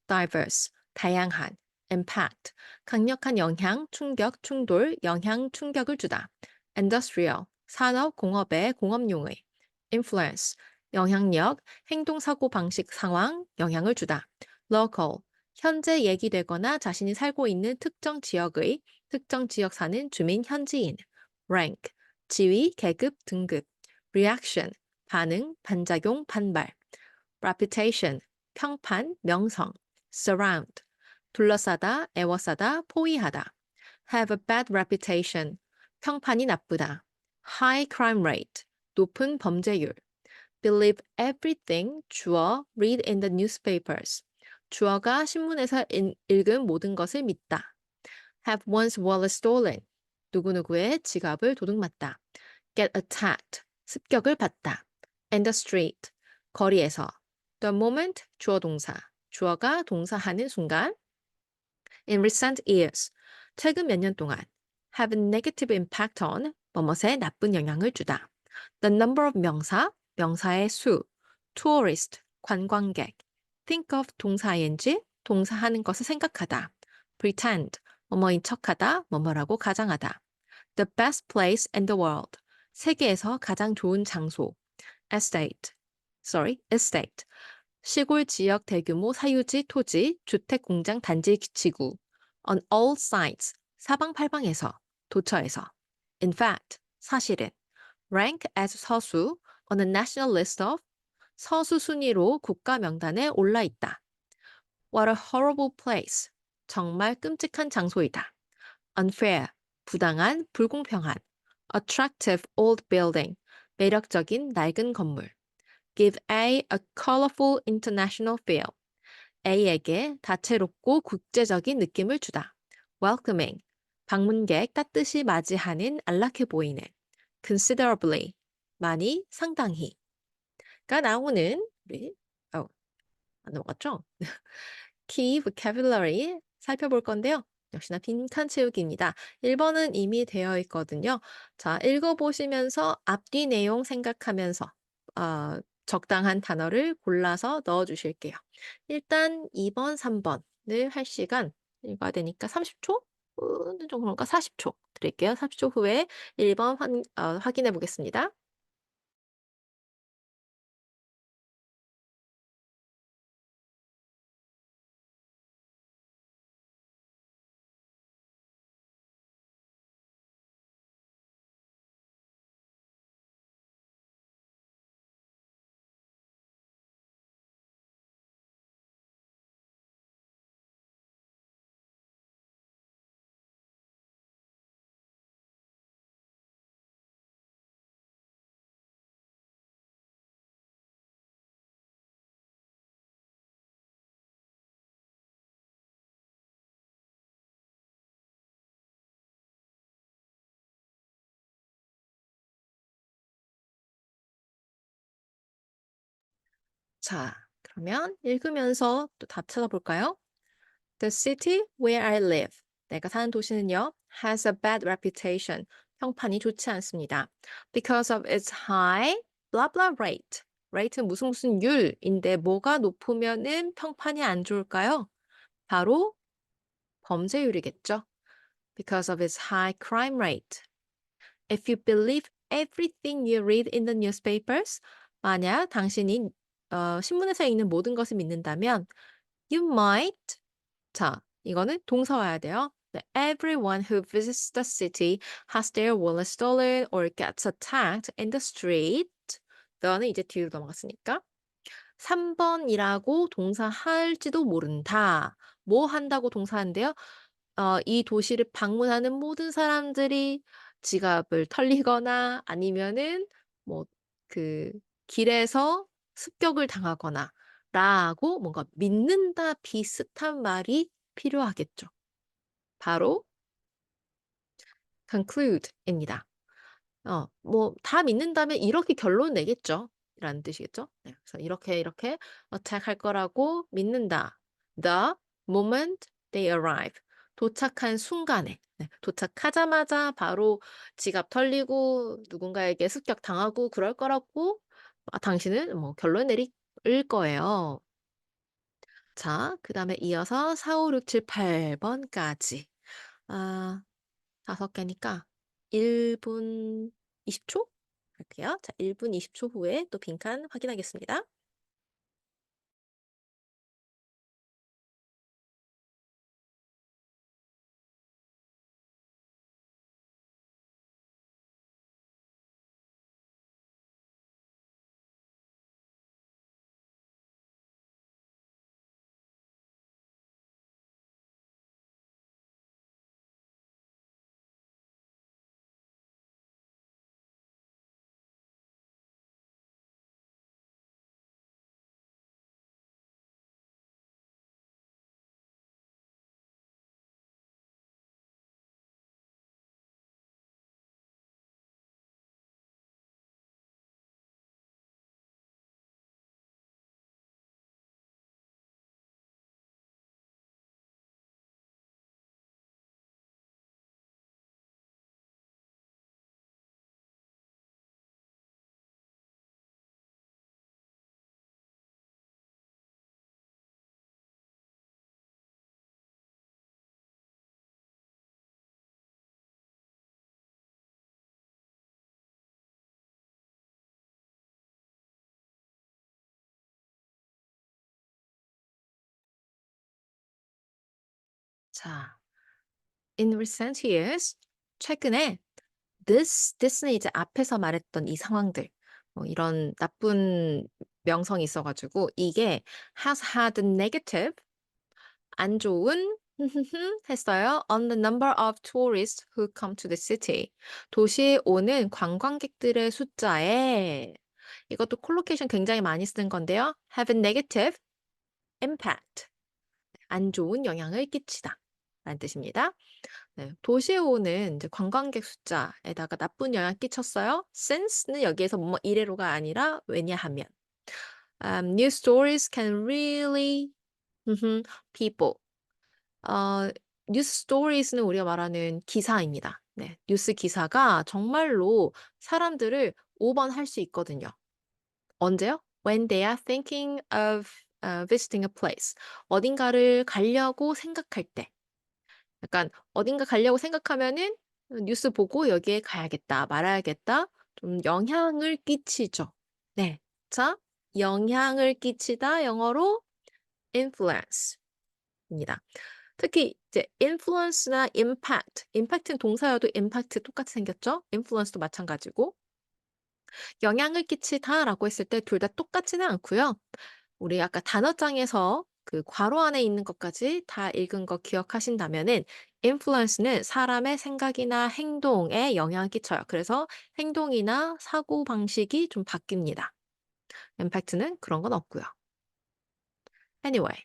diverse, 다양한. impact, 강력한 영향, 충격, 충돌, 영향, 충격을 주다. industrial, 산업, 공업의, 공업용의. influence, 영향력, 행동, 사고, 방식, 상황, 영향을 주다. local, 현재 얘기되거나 자신이 살고 있는 특정 지역의, 특정 지역 사는 주민, 현지인. rank, 지위, 계급, 등급. reaction, 반응, 반작용, 반발. reputation, 평판, 명성. surround, 둘러싸다, 애워싸다, 포위하다. have a bad reputation, 평판이 나쁘다. high crime rate, 높은 범죄율. believe everything, 주어, read in the newspapers. 주어가 신문에서 읽은 모든 것을 믿다. have one's wallet stolen, 누구누구의 지갑을 도둑맞다. get attacked, 습격을 받다. in the street, 거리에서. the moment, 주어 동사. 주어가 동사하는 순간. in recent years, 최근 몇 년 동안. have a negative impact on, 뭐뭇에 나쁜 영향을 주다. the number of 명사, 명사의 수. tourist, 관광객. think of 동사 ing, 동사 하는 것을 생각하다. pretend, 뭐뭐인 척하다, 뭐뭐라고 가장하다. the best place in the world, 세계에서 가장 좋은 장소. estate, 시골 지역 대규모 사유지 토지, 주택 공장 단지 지구. on all sides, 사방팔방에서, 도처에서. in fact, 사실은. rank as 서수, on a national list of, 서수 순위로 국가 명단에 올라 있다. What a horrible place. 정말 끔찍한 장소이다. unfair, 부당한, 불공평한. attractive old building, 매력적인 낡은 건물. give a colorful international feel. A에게 다채롭고 국제적인 느낌을 주다. welcoming, 방문객 따뜻이 맞이하는 안락해 보이는. considerably, 많이, 상당히. 가 나오는 우리 안 넘어갔죠? key vocabulary 살펴볼 건데요. 역시나 빈칸 채우기입니다. 1번은 이미 되어 있거든요. 자, 읽어보시면서 앞뒤 내용 생각하면서 적당한 단어를 골라서 넣어주실게요. 일단 2번, 3번을 할 시간 읽어야 되니까 30초? 좀 그런가? 40초 드릴게요. 30초 후에 1번 확인해 보겠습니다. 자, 그러면 읽으면서 또 답 찾아볼까요? The city where I live. 내가 사는 도시는요, has a bad reputation. 평판이 좋지 않습니다. Because of its high blah blah rate. rate는 무슨 율인데 뭐가 높으면은 평판이 안 좋을까요? 바로 범죄율이겠죠. Because of its high crime rate. If you believe everything you read in the newspapers, 만약 당신이 신문에서 읽는 모든 것을 믿는다면, you might, 자, 이거는 동사 와야 돼요. 네, everyone who visits the city has their wallet stolen or gets attacked in the street. 너는 이제 뒤로 넘어갔으니까. 3번이라고 동사 할지도 모른다. 뭐 한다고 동사인데요? 이 도시를 방문하는 모든 사람들이 지갑을 털리거나 아니면은 뭐 그 길에서 습격을 당하거나 라고 뭔가 믿는다 비슷한 말이 필요하겠죠. 바로 conclude입니다. 뭐 다 믿는다면 이렇게 결론 내겠죠. 라는 뜻이겠죠. 네, 그래서 이렇게 attack 할 거라고 믿는다. The moment they arrive. 도착한 순간에. 네, 도착하자마자 바로 지갑 털리고 누군가에게 습격당하고 그럴 거라고 당신은 뭐 결론 내릴 거예요. 자, 그다음에 이어서 4, 5, 6, 7, 8번까지. 아, 5개니까 1분 20초 할게요. 자, 1분 20초 후에 또 빈칸 확인하겠습니다. 자, in recent years, 최근에 this는 이제 앞에서 말했던 이 상황들, 뭐 이런 나쁜 명성이 있어 가지고 이게 has had negative 안 좋은 했어요. On the number of tourists who come to the city. 도시에 오는 관광객들의 숫자에 이것도 콜로케이션 굉장히 많이 쓰는 건데요. have a negative impact. 안 좋은 영향을 끼치다. 라는 뜻입니다. 네, 도시에 오는 이제 관광객 숫자에다가 나쁜 영향 끼쳤어요. since는 여기에서 뭐 이래로가 아니라 왜냐하면 news stories can really people 뉴스 스토리즈는 우리가 말하는 기사입니다. 네. 뉴스 기사가 정말로 사람들을 오번할 수 있거든요. 언제요? When they are thinking of visiting a place. 어딘가를 가려고 생각할 때. 약간 어딘가 가려고 생각하면은 뉴스 보고 여기에 가야겠다, 말아야겠다. 좀 영향을 끼치죠. 네. 자, 영향을 끼치다 영어로 influence. 입니다. 특히 이제 influence나 impact는 동사여도 impact 똑같이 생겼죠? influence도 마찬가지고 영향을 끼치다라고 했을 때 둘 다 똑같지는 않고요. 우리 아까 단어장에서 그 괄호 안에 있는 것까지 다 읽은 거 기억하신다면은 influence는 사람의 생각이나 행동에 영향을 끼쳐요. 그래서 행동이나 사고 방식이 좀 바뀝니다. impact는 그런 건 없고요. Anyway.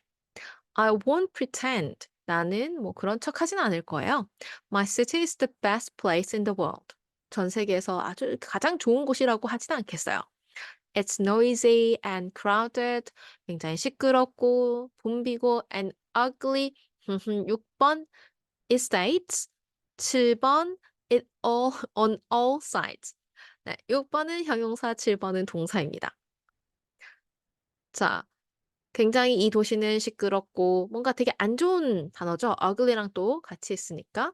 I won't pretend. 나는 뭐 그런 척 하진 않을 거예요. My city is the best place in the world. 전 세계에서 아주 가장 좋은 곳이라고 하진 않겠어요. It's noisy and crowded. 굉장히 시끄럽고 붐비고 and ugly. 6번 estates. 7번 it all on all sides. 네, 6번은 형용사, 7번은 동사입니다. 자, 굉장히 이 도시는 시끄럽고 뭔가 되게 안 좋은 단어죠. ugly랑 또 같이 있으니까.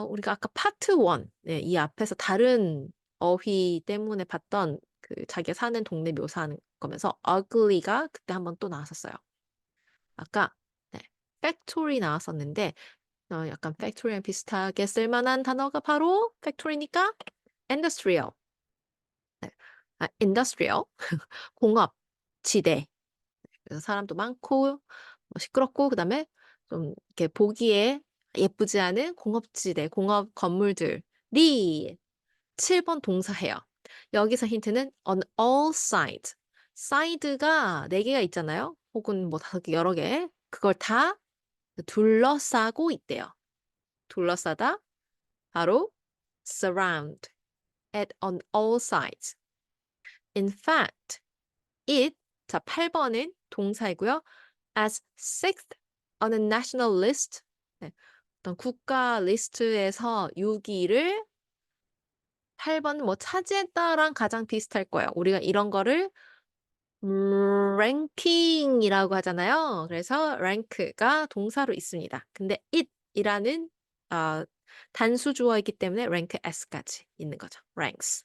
우리가 아까 파트 1, 네, 이 앞에서 다른 어휘 때문에 봤던 그 자기가 사는 동네 묘사하는 거면서 ugly가 그때 한번 또 나왔었어요. 아까 네, factory 나왔었는데 약간 factory랑 비슷하게 쓸만한 단어가 바로 factory니까 industrial. 네. industrial 공업 지대. 그래서 사람도 많고 뭐 시끄럽고 그다음에 좀 이렇게 보기에 예쁘지 않은 공업지대, 공업 건물들이 7번 동사예요. 여기서 힌트는 on all sides. side가 4개가 있잖아요. 혹은 뭐 5개, 여러 개. 그걸 다 둘러싸고 있대요. 둘러싸다 바로 surround at on all sides. In fact, it 자 8번은 동사이고요. as sixth on a national list. 네, 어떤 국가 리스트에서 6위를 8번 뭐 차지했다랑 가장 비슷할 거예요. 우리가 이런 거를 랭킹이라고 하잖아요. 그래서 rank가 동사로 있습니다. 근데 it이라는 단수 주어이기 때문에 rank s까지 있는 거죠. ranks.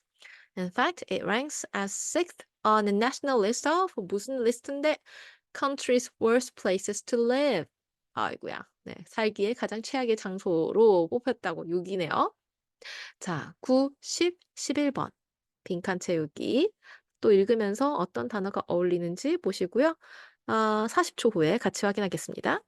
In fact, it ranks as sixth on a national list of 무슨 리스트인데 country's worst places to live. 아이고야. 네, 살기에 가장 최악의 장소로 뽑혔다고 6이네요. 자, 9, 10, 11번. 빈칸 채우기. 또 읽으면서 어떤 단어가 어울리는지 보시고요. 40초 후에 같이 확인하겠습니다.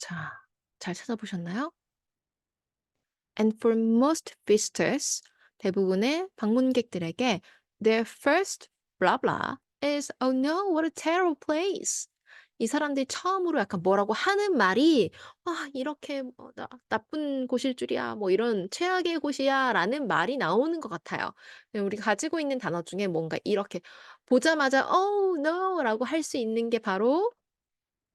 자, 잘 찾아보셨나요? And for most visitors, 대부분의 방문객들에게 their first blah blah is oh no, what a terrible place. 이 사람들이 처음으로 약간 뭐라고 하는 말이 '아 이렇게 뭐 나쁜 곳일 줄이야.' 뭐 이런 '최악의 곳이야.'라는 말이 나오는 것 같아요. 우리가 가지고 있는 단어 중에 뭔가 이렇게 보자마자 "Oh no." 라고 할 수 있는 게 바로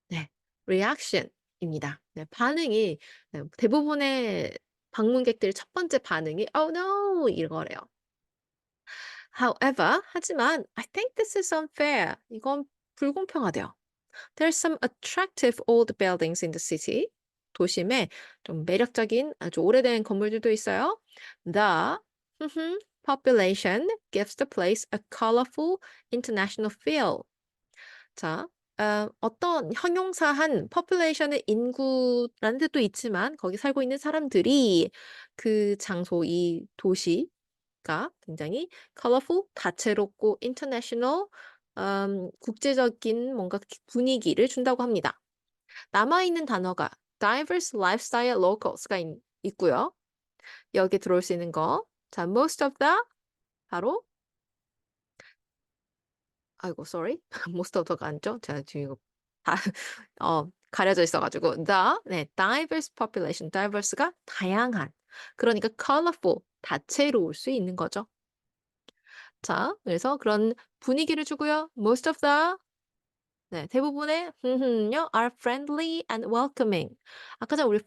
네 reaction 입니다. 네 반응이 네 대부분의 방문객들의 첫 번째 반응이 "Oh no." 이거래요. However 하지만 I think this is unfair. 이건 불공평하대요. There's some attractive old buildings in the city. 도심에 좀 매력적인 아주 오래된 건물들도 있어요. The population gives the place a colorful international feel. 자, 어떤 형용사한 population의 인구라는 뜻도 있지만 거기 살고 있는 사람들이 그 장소, 이 도시가 굉장히 colorful, 다채롭고 international, 국제적인 뭔가 분위기를 준다고 합니다. 남아있는 단어가 diverse lifestyle locals가 있고요. 여기 들어올 수 있는 거. 자, most of the 바로 아이고 sorry. most of the가 아니죠. 제가 지금 이거 다 가려져 있어 가지고 the 네 diverse population diverse가 다양한 그러니까 colorful 다채로울 수 있는 거죠. 자, 그래서 그런 분위기를 주고요. most of the 네 대부분의 요 are friendly and welcoming. 아까 전에 우리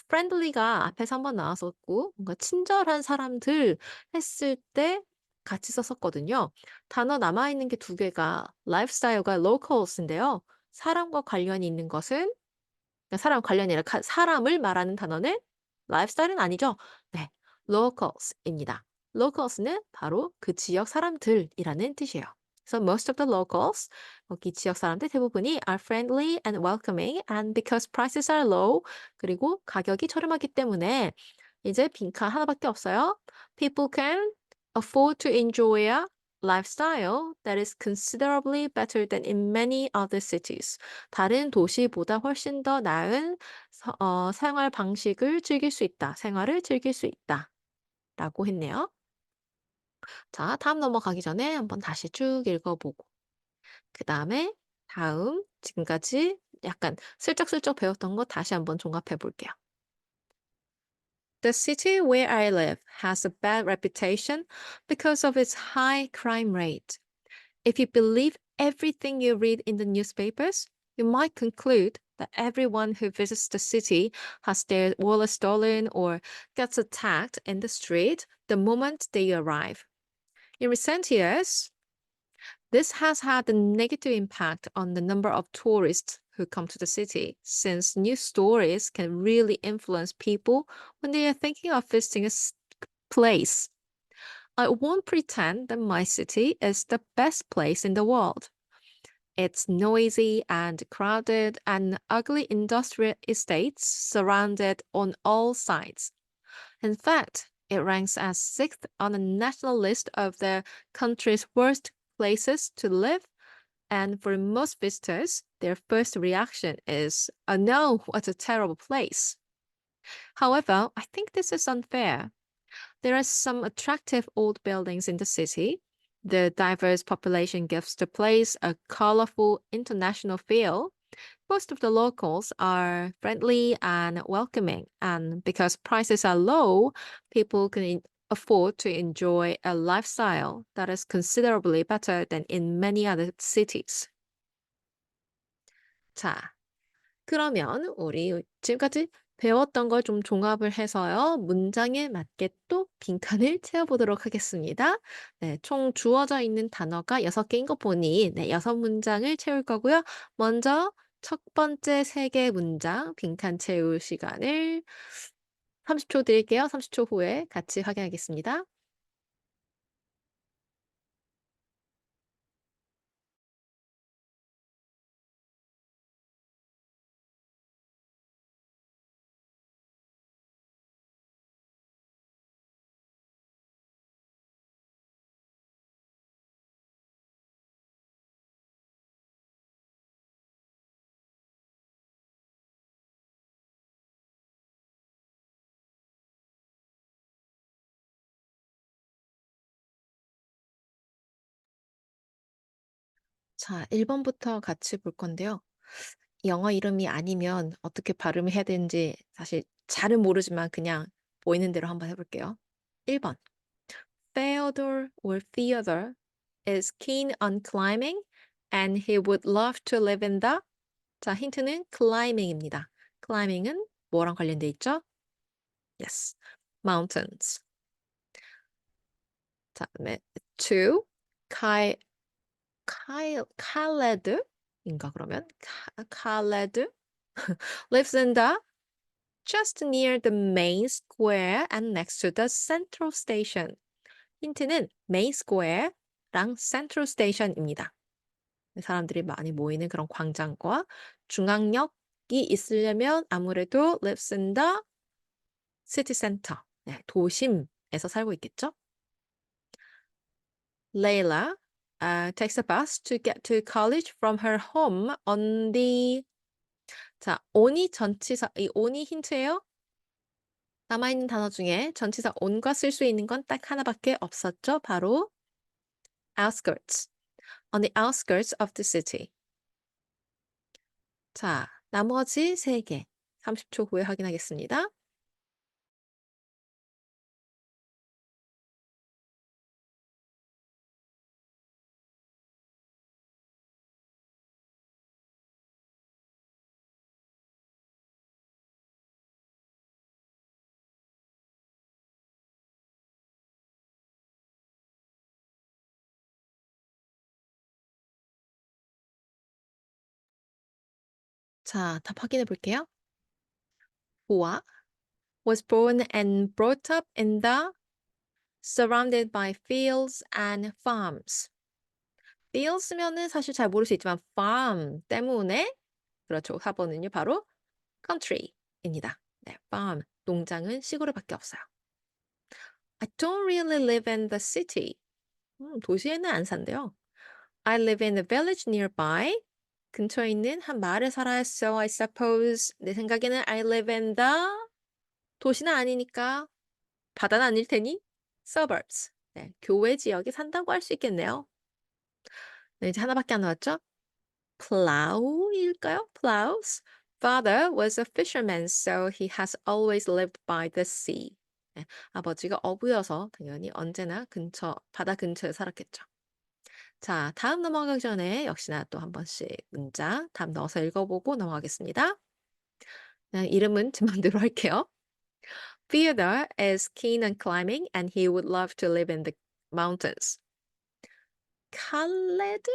friendly가 앞에서 한번 나왔었고 뭔가 친절한 사람들 했을 때 같이 썼었거든요. 단어 남아 있는 게 두 개가 lifestyle과 locals인데요. 사람과 관련이 있는 것은 그러니까 사람 관련이 아니라 사람을 말하는 단어는 lifestyle은 아니죠. 네. locals입니다. locals는 바로 그 지역 사람들이라는 뜻이에요. 그래서 most of the locals 거기 지역 사람들 대부분이 are friendly and welcoming and because prices are low 그리고 가격이 저렴하기 때문에 이제 빈칸 하나밖에 없어요. People can afford to enjoy a lifestyle that is considerably better than in many other cities. 다른 도시보다 훨씬 더 나은 생활 방식을 즐길 수 있다. 생활을 즐길 수 있다. 라고 했네요. 자, 다음 넘어가기 전에 한번 다시 쭉 읽어보고, 그 다음에 다음, 지금까지 약간 슬쩍슬쩍 배웠던 거 다시 한번 종합해 볼게요. The city where I live has a bad reputation because of its high crime rate. If you believe everything you read in the newspapers, you might conclude that everyone who visits the city has their wallet stolen or gets attacked in the street the moment they arrive. In recent years, this has had a negative impact on the number of tourists who come to the city, since news stories can really influence people when they are thinking of visiting a place. I won't pretend that my city is the best place in the world. It's noisy and crowded and ugly industrial estates surrounded on all sides. In fact, it ranks as sixth on the national list of the country's worst places to live. And for most visitors, their first reaction is, oh no, what a terrible place. However, I think this is unfair. There are some attractive old buildings in the city. The diverse population gives the place a colorful international feel. Most of the locals are friendly and welcoming, and because prices are low, people can afford to enjoy a lifestyle that is considerably better than in many other cities. 자, 그러면 우리 지금까지 배웠던 걸 좀 종합을 해서요. 문장에 맞게 또 빈칸을 채워보도록 하겠습니다. 네, 총 주어져 있는 단어가 6개인 거 보니 네, 6문장을 채울 거고요. 먼저 첫 번째 3개 문장 빈칸 채울 시간을 30초 드릴게요. 30초 후에 같이 확인하겠습니다. 자, 1번부터 같이 볼 건데요. 영어 이름이 아니면 어떻게 발음을 해야 되는지 사실 잘은 모르지만 그냥 보이는 대로 한번 해 볼게요. 1 번 Theodore or Theodore is keen on climbing and he would love to live in the 자, 힌트는 climbing입니다. climbing은 뭐랑 관련돼 있죠? Yes. mountains. 자, 그다음에 2 Kai Khaled인가 그러면? Khaled lives in the just near the main square and next to the central station. 힌트는 main square랑 central station입니다. 사람들이 많이 모이는 그런 광장과 중앙역이 있으려면 아무래도 lives in the city center. 네, 도심에서 살고 있겠죠? Layla takes a bus to get to college from her home on the 자, on이 전치사, 이 on이 힌트예요. 남아있는 단어 중에 전치사 on과 쓸 수 있는 건 딱 하나밖에 없었죠. 바로 outskirts. On the outskirts of the city. 자, 나머지 3개. 30초 후에 확인하겠습니다. 자, 답 확인해 볼게요. 보아 was born and brought up in the surrounded by fields and farms. fields면은 사실 잘 모를 수 있지만 farm 때문에 그렇죠. 4번은요. 바로 country입니다. 네, farm. 농장은 시골에밖에 없어요. I don't really live in the city. 도시에는 안 산대요. I live in a village nearby. 근처에 있는 한 마을에 살아요. So I suppose 내 생각에는 I live in the 도시는 아니니까 바다는 아닐 테니 suburbs. 네, 교외 지역에 산다고 할 수 있겠네요. 네, 이제 하나밖에 안 나왔죠? Plow일까요? Plows. Father was a fisherman, so he has always lived by the sea. 네, 아버지가 어부여서 당연히 언제나 바다 근처에 살았겠죠. 자, 다음 넘어가기 전에 역시나 또 한 번씩 문장 답 넣어서 읽어보고 넘어가겠습니다. 이름은 제 맘대로 할게요. Theodore is keen on climbing and he would love to live in the mountains. Khaled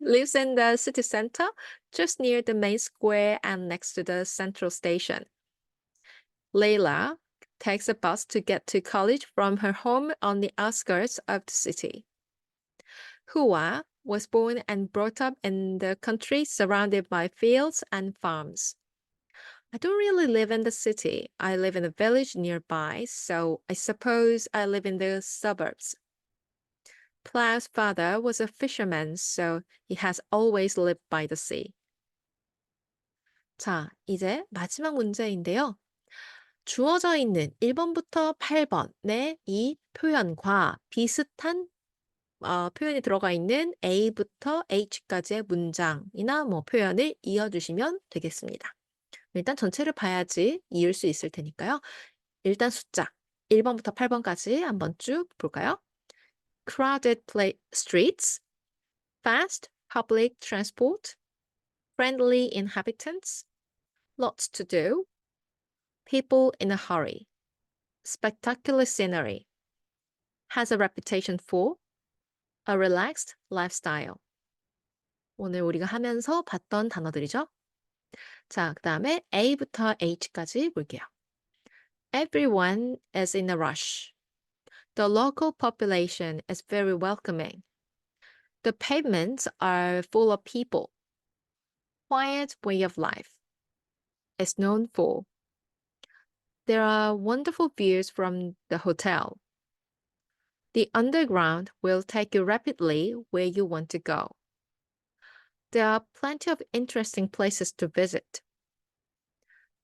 lives in the city center, just near the main square and next to the central station. Layla takes a bus to get to college from her home on the outskirts of the city. Hua was born and brought up in the country surrounded by fields and farms. I don't really live in the city. I live in a village nearby, so I suppose I live in the suburbs. Plow's father was a fisherman, so he has always lived by the sea. 자, 이제 마지막 문제인데요. 주어져 있는 1번부터 8번의 이 표현과 비슷한 표현이 들어가 있는 A부터 H까지의 문장이나 표현을 이어주시면 되겠습니다. 일단 전체를 봐야지 이을 수 있을 테니까요. 일단 숫자 1번부터 8번까지 한번 쭉 볼까요? Crowded streets, fast public transport, friendly inhabitants, lots to do, people in a hurry, spectacular scenery, has a reputation for, a relaxed lifestyle. 오늘 우리가 하면서 봤던 단어들이죠. 자, 그 다음에 A부터 H까지 볼게요. Everyone is in a rush. The local population is very welcoming. The pavements are full of people. Quiet way of life is known for. There are wonderful views from the hotel. The underground will take you rapidly where you want to go. There are plenty of interesting places to visit.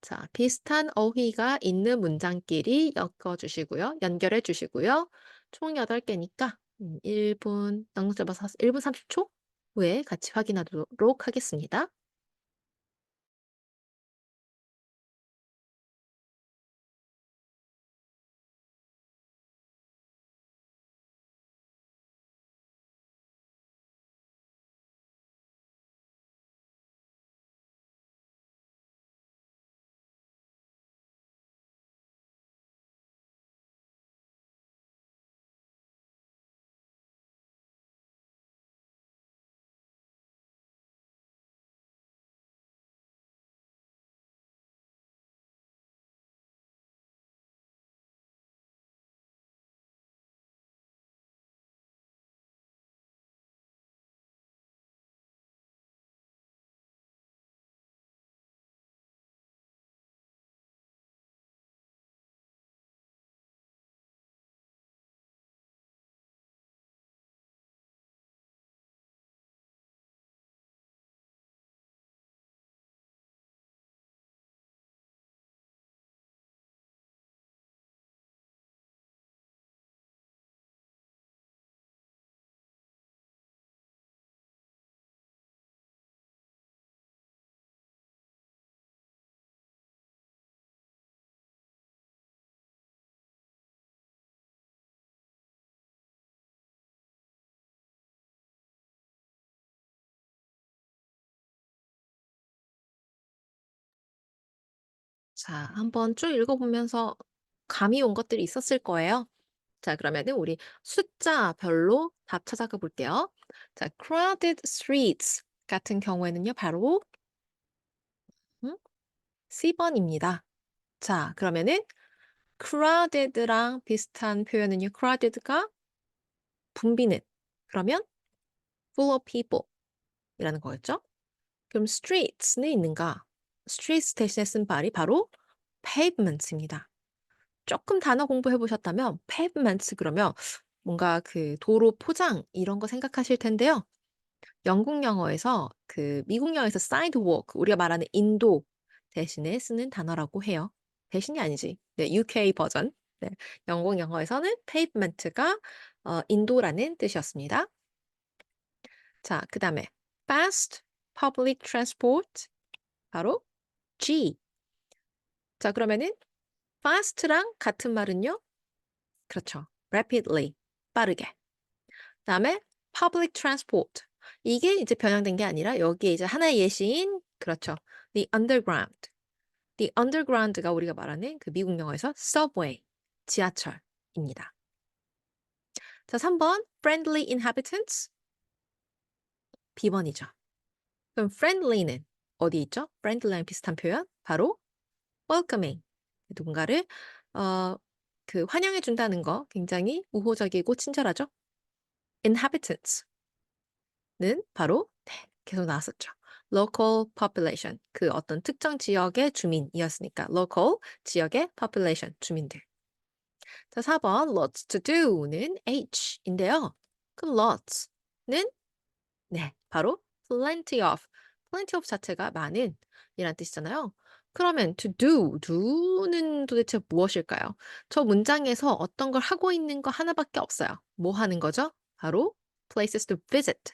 자, 비슷한 어휘가 있는 문장끼리 엮어주시고요. 연결해 주시고요. 총 8개니까 1분, 너무 짧아서 1분 30초 후에 같이 확인하도록 하겠습니다. 자, 한번 쭉 읽어보면서 감이 온 것들이 있었을 거예요. 자, 그러면은 우리 숫자별로 답 찾아가 볼게요. 자, crowded streets 같은 경우에는요, 바로 음, C번입니다. 자, 그러면은 crowded랑 비슷한 표현은요, crowded가 붐비는, 그러면 full of people 이라는 거였죠. 그럼 streets는 있는가? streets 대신에 쓴 말이 바로 pavements입니다. 조금 단어 공부해 보셨다면 pavements 그러면 뭔가 그 도로 포장 이런 거 생각하실 텐데요. 영국 영어에서 그 미국 영어에서 sidewalk 우리가 말하는 인도 대신에 쓰는 단어라고 해요. 대신이 아니지. 네, UK 버전. 네, 영국 영어에서는 pavement가 인도라는 뜻이었습니다. 자, 그다음에 fast public transport 바로 G. 자, 그러면은 fast랑 같은 말은요? 그렇죠. rapidly 빠르게. 그다음에 public transport. 이게 이제 변형된 게 아니라 여기에 이제 하나의 예시인 그렇죠. the underground. the underground가 우리가 말하는 그 미국 영어에서 subway, 지하철입니다. 자, 3번 friendly inhabitants. B번이죠. 그럼 friendly는 어디 있죠? friendly랑 비슷한 표현 바로 welcoming. 누군가를 어, 그 환영해 준다는 거 굉장히 우호적이고 친절하죠. inhabitants 는 바로 네, 계속 나왔었죠. local population 그 어떤 특정 지역의 주민이었으니까 local 지역의 population 주민들. 자, 4번 lots to do는 H인데요. 그럼 lots는 네, 바로 plenty of. plenty of 자체가 많은 이란 뜻이잖아요. 그러면 to do는 도대체 무엇일까요? 저 문장에서 어떤 걸 하고 있는 거 하나밖에 없어요. 뭐 하는 거죠? 바로 places to visit.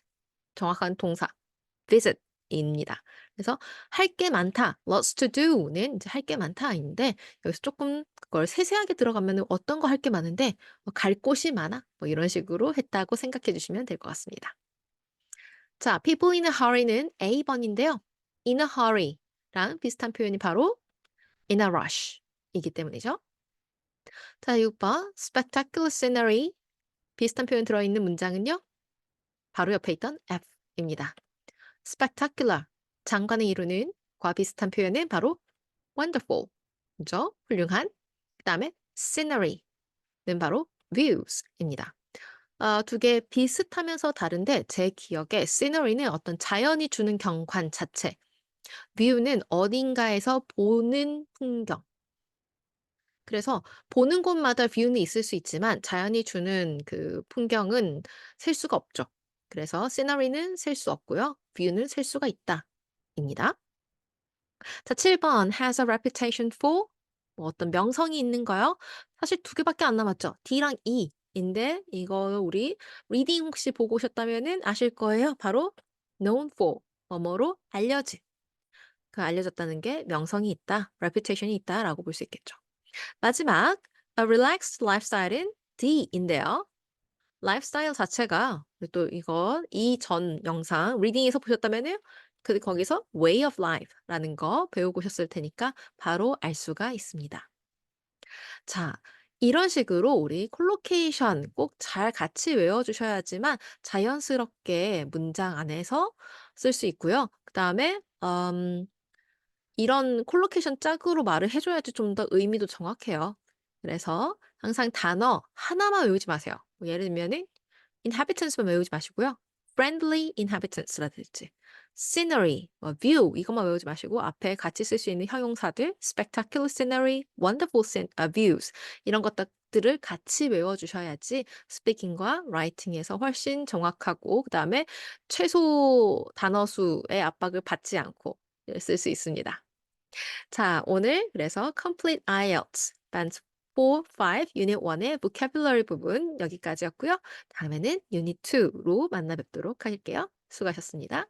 정확한 동사 visit입니다. 그래서 할 게 많다. lots to do는 이제 할 게 많다인데 여기서 조금 그걸 세세하게 들어가면 어떤 거 할 게 많은데 갈 곳이 많아. 뭐 이런 식으로 했다고 생각해 주시면 될 것 같습니다. 자, people in a hurry는 A번인데요. in a hurry랑 비슷한 표현이 바로 in a rush이기 때문이죠. 자, 6번 spectacular scenery 비슷한 표현 들어있는 문장은요. 바로 옆에 있던 F입니다. spectacular 장관을 이루는 과 비슷한 표현은 바로 wonderful 그죠? 훌륭한. 그 다음에 scenery는 바로 views입니다. 두 개 비슷하면서 다른데 제 기억에 scenery는 어떤 자연이 주는 경관 자체, view는 어딘가에서 보는 풍경. 그래서 보는 곳마다 view는 있을 수 있지만 자연이 주는 그 풍경은 셀 수가 없죠. 그래서 scenery는 셀 수 없고요. view는 셀 수가 있다. 입니다. 자, 7번 has a reputation for 뭐 어떤 명성이 있는가요? 사실 두 개밖에 안 남았죠. D랑 E인데 이거 우리 리딩 혹시 보고 오셨다면은 아실 거예요. 바로 known for 뭐뭐로 알려진. 그 알려졌다는 게 명성이 있다, reputation이 있다라고 볼 수 있겠죠. 마지막 a relaxed lifestyle은 D인데요. 라이프스타일 자체가 또 이거 이전 영상 리딩에서 보셨다면은 거기서 way of life라는 거 배우고 오셨을 테니까 바로 알 수가 있습니다. 자, 이런 식으로 우리 콜로케이션 꼭 잘 같이 외워주셔야지만 자연스럽게 문장 안에서 쓸 수 있고요. 그다음에 이런 콜로케이션 짝으로 말을 해줘야지 좀 더 의미도 정확해요. 그래서 항상 단어 하나만 외우지 마세요. 뭐 예를 들면은 inhabitants만 외우지 마시고요. friendly inhabitants라든지 scenery, 뭐 view 이것만 외우지 마시고 앞에 같이 쓸 수 있는 형용사들 spectacular scenery, wonderful views 이런 것들을 같이 외워주셔야지 스피킹과 라이팅에서 훨씬 정확하고 그다음에 최소 단어 수의 압박을 받지 않고 쓸 수 있습니다. 자, 오늘 그래서 Complete IELTS Band 4, 5, Unit 1의 vocabulary 부분 여기까지였고요. 다음에는 Unit 2로 만나 뵙도록 할게요. 수고하셨습니다.